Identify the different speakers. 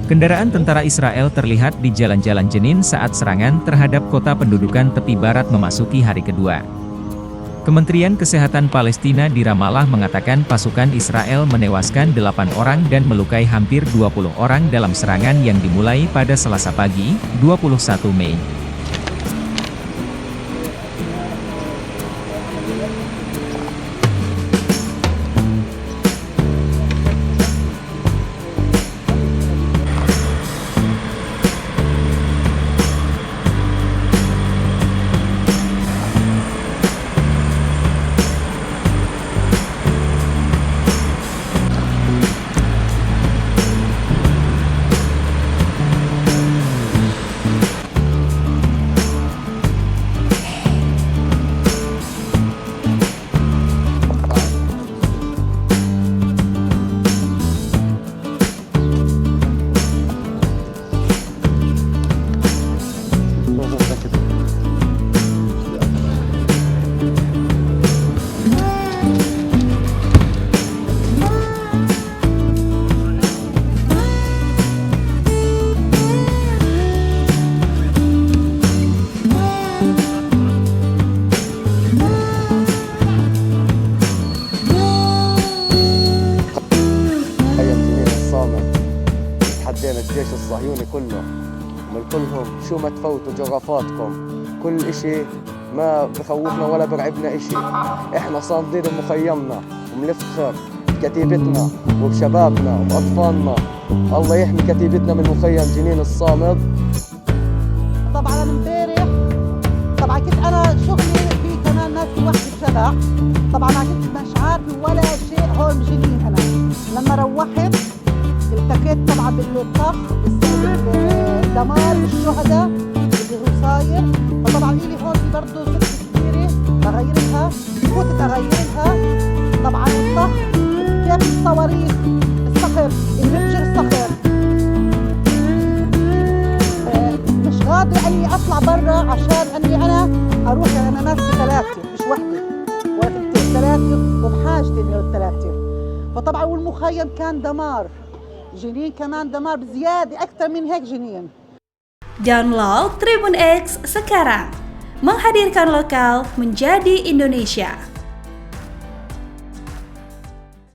Speaker 1: Kendaraan tentara Israel terlihat di jalan-jalan Jenin saat serangan terhadap kota pendudukan tepi barat memasuki hari kedua. Kementerian Kesehatan Palestina di Ramallah mengatakan pasukan Israel menewaskan 8 orang dan melukai hampir 20 orang dalam serangan yang dimulai pada Selasa pagi, 21 Mei.
Speaker 2: تحدينا الجيش الصهيوني كله ومن كلهم شو ما تفوتوا جرافاتكم، كل اشي ما بخوفنا ولا برعبنا اشي. احنا صامدين بمخيمنا وبنفتخر بكتيبتنا وبشبابنا وبأطفالنا. الله يحمي كتيبتنا من مخيم جنين الصامد.
Speaker 3: طبعا امبارح كنت انا شغلي في كمان ناس في وحدة شبح، طبعا ما كنت مش عارفه ولا شيء هون بجنين. انا لما روحت التقيت طبعا بالطخ بالدمار بالشهداء اللي هو صاير، فطبعا لي هون في برضه ست كبيره بغيرها، فوتت اغيرها. طبعا الطخ كيف الصواريخ الصخر اللي بفجر الصخر، مش قادره اني اطلع برا عشان اني انا اروح. انا ناسي ثلاثه مش وحده ولا ثنتين، ثلاثه وبحاجتي انه الثلاثه. فطبعا والمخيم كان دمار، جنين كمان دمار بزيادة أكثر من هيك جنين.
Speaker 4: Download Tribun X sekarang, menghadirkan lokal menjadi Indonesia.